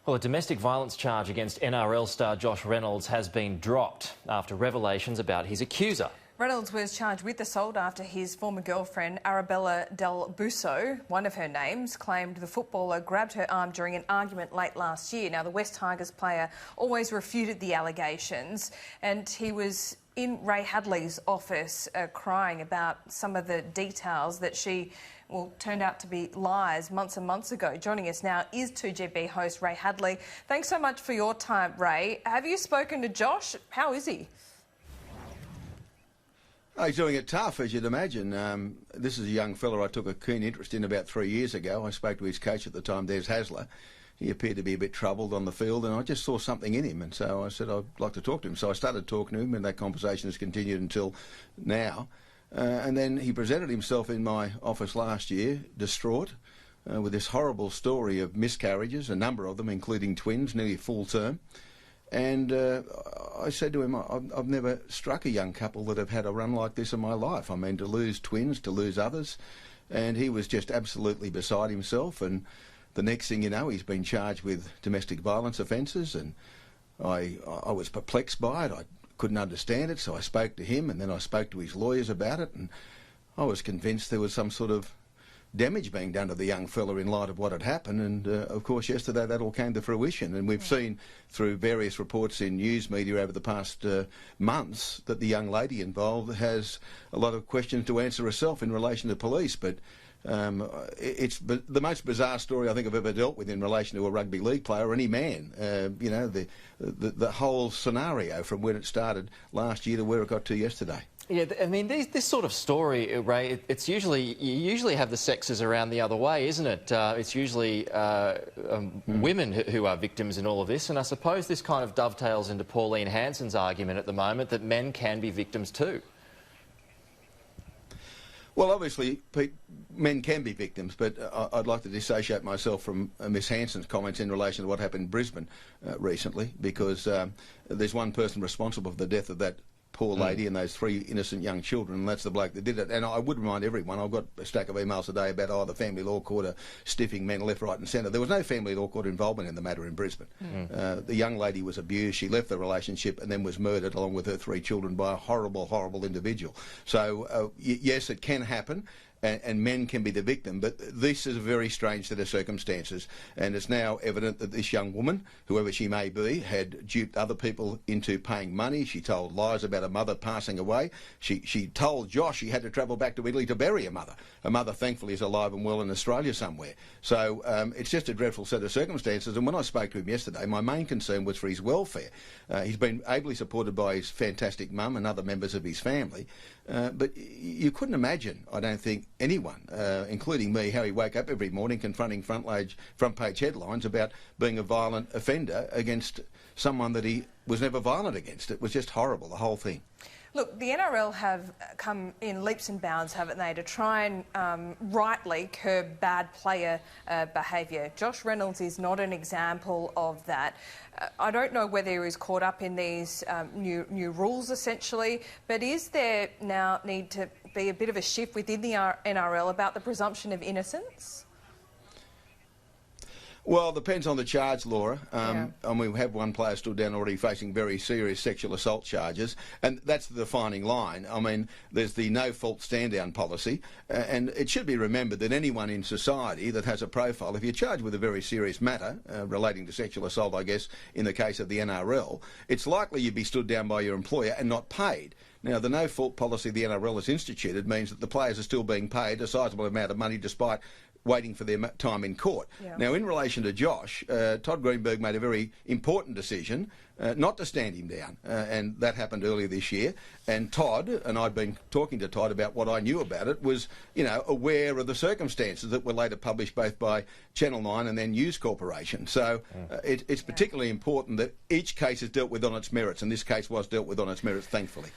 Well, a domestic violence charge against NRL star Josh Reynolds has been dropped after revelations about his accuser. Reynolds was charged with assault after his former girlfriend, Arabella Del Busso, one of her names, claimed the footballer grabbed her arm during an argument late last year. Now, the West Tigers player always refuted the allegations, and he was in Ray Hadley's office crying about some of the details that turned out to be lies months and months ago. Joining us now is 2GB host Ray Hadley. Thanks so much for your time, Ray. Have you spoken to Josh? How is he? Oh, he's doing it tough, as you'd imagine. This is a young fella I took a keen interest in about 3 years ago. I spoke to his coach at the time, Des Hasler. He appeared to be a bit troubled on the field, and I just saw something in him, and so I said I'd like to talk to him. So I started talking to him, and that conversation has continued until now. And then he presented himself in my office last year, distraught, with this horrible story of miscarriages, a number of them, including twins, nearly full term. And I said to him, I've never struck a young couple that have had a run like this in my life. I mean, to lose twins, to lose others. And he was just absolutely beside himself. And the next thing you know, he's been charged with domestic violence offences. And I was perplexed by it. I couldn't understand it. So I spoke to him, and then I spoke to his lawyers about it. And I was convinced there was some sort of damage being done to the young fella in light of what had happened, and of course yesterday that all came to fruition, and we've seen through various reports in news media over the past months that the young lady involved has a lot of questions to answer herself in relation to police. But it's the most bizarre story I think I've ever dealt with in relation to a rugby league player or any man. You know, the whole scenario from when it started last year to where it got to yesterday. Yeah, I mean, this sort of story, Ray, you usually have the sexes around the other way, isn't it? It's usually women who are victims in all of this, and I suppose this kind of dovetails into Pauline Hanson's argument at the moment that men can be victims too. Well, obviously, Pete, men can be victims, but I'd like to dissociate myself from Miss Hanson's comments in relation to what happened in Brisbane recently, because there's one person responsible for the death of that poor lady and those 3 innocent young children, and that's the bloke that did it. And I would remind everyone, I've got a stack of emails today about, the family law court are stiffing men left, right and centre. There was no family law court involvement in the matter in Brisbane. The young lady was abused, she left the relationship and then was murdered along with her 3 children by a horrible, horrible individual. So, yes, it can happen. And men can be the victim, but this is a very strange set of circumstances, and it's now evident that this young woman, whoever she may be, had duped other people into paying money. She told lies about her mother passing away. She told Josh he had to travel back to Italy to bury her mother. Her mother, thankfully, is alive and well in Australia somewhere. So it's just a dreadful set of circumstances, and when I spoke to him yesterday, my main concern was for his welfare. He's been ably supported by his fantastic mum and other members of his family, but you couldn't imagine, I don't think, anyone, including me, how he woke up every morning confronting front page headlines about being a violent offender against someone that he was never violent against. It was just horrible, the whole thing. Look, the NRL have come in leaps and bounds, haven't they, to try and rightly curb bad player behaviour. Josh Reynolds is not an example of that. I don't know whether he was caught up in these new rules, essentially, but is there now need to be a bit of a shift within the NRL about the presumption of innocence? Well, it depends on the charge, Laura. And we have one player stood down already facing very serious sexual assault charges, and that's the defining line. I mean, there's the no-fault stand-down policy, and it should be remembered that anyone in society that has a profile, if you're charged with a very serious matter relating to sexual assault, I guess, in the case of the NRL, it's likely you'd be stood down by your employer and not paid. Now, the no-fault policy the NRL has instituted means that the players are still being paid a sizable amount of money despite waiting for their time in court. Now, in relation to Josh, Todd Greenberg made a very important decision not to stand him down, and that happened earlier this year. And Todd, and I'd been talking to Todd about what I knew about it, was, you know, aware of the circumstances that were later published both by Channel 9 and then News Corporation. So it's particularly important that each case is dealt with on its merits, and this case was dealt with on its merits, thankfully.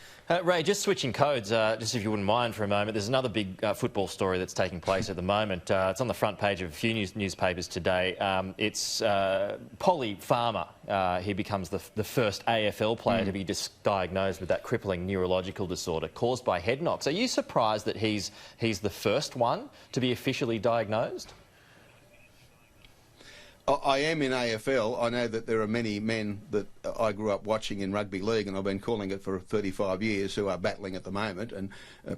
Ray, just switching codes, just if you wouldn't mind for a moment, there's another big football story that's taking place at the moment. It's on the front page of a few newspapers today. It's Polly Farmer. He becomes the first AFL player to be diagnosed with that crippling neurological disorder caused by head knocks. Are you surprised that he's the first one to be officially diagnosed? I am in AFL. I know that there are many men that I grew up watching in rugby league, and I've been calling it for 35 years, who are battling at the moment, and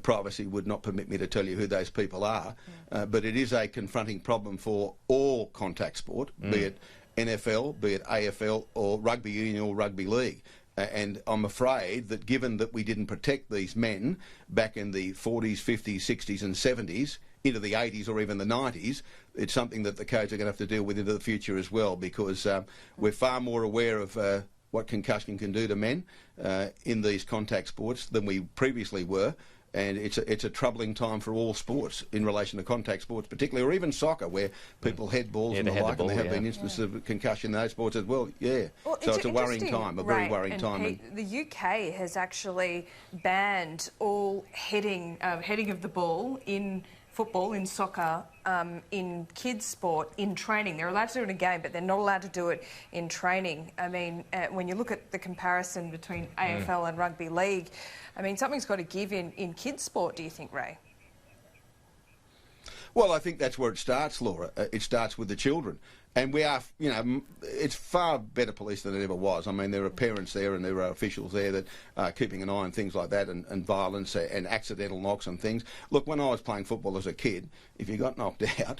privacy would not permit me to tell you who those people are. But it is a confronting problem for all contact sport, be it NFL, be it AFL or rugby union or rugby league. And I'm afraid that given that we didn't protect these men back in the 40s, 50s, 60s and 70s, into the 80s or even the 90s, it's something that the codes are going to have to deal with into the future as well, because we're far more aware of what concussion can do to men in these contact sports than we previously were. And it's a troubling time for all sports in relation to contact sports particularly, or even soccer, where people head balls and the like, and there have been instances of concussion in those sports as well. Well, so it's a worrying time, a very worrying time. The UK has actually banned all heading of the ball in football, in soccer, in kids' sport, in training. They're allowed to do it in a game, but they're not allowed to do it in training. I mean, when you look at the comparison between AFL and rugby league, I mean, something's got to give in kids' sport, do you think, Ray? Well, I think that's where it starts, Laura. It starts with the children. And we are, you know, it's far better police than it ever was. I mean, there are parents there and there are officials there that are keeping an eye on things like that, and violence and accidental knocks and things. Look, when I was playing football as a kid, if you got knocked out,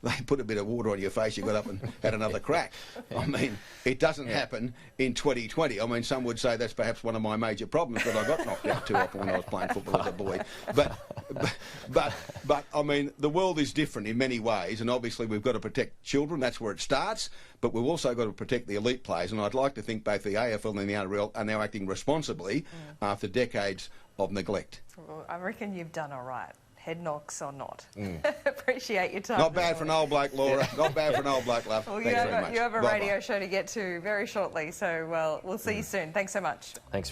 they put a bit of water on your face, you got up and had another crack. I mean, it doesn't happen in 2020. I mean, some would say that's perhaps one of my major problems, that I got knocked out too often when I was playing football as a boy. But I mean, the world is different in many ways, and obviously we've got to protect children. That's where it starts, but we've also got to protect the elite players, and I'd like to think both the AFL and the NRL are now acting responsibly after decades of neglect. Well, I reckon you've done all right, head knocks or not. Appreciate your time. Not bad for an old bloke, Laura. Not bad for an old bloke, love. Well, Thanks very much. You have a radio show to get to very shortly, so we'll see you soon. Thanks so much. Thanks, Ray.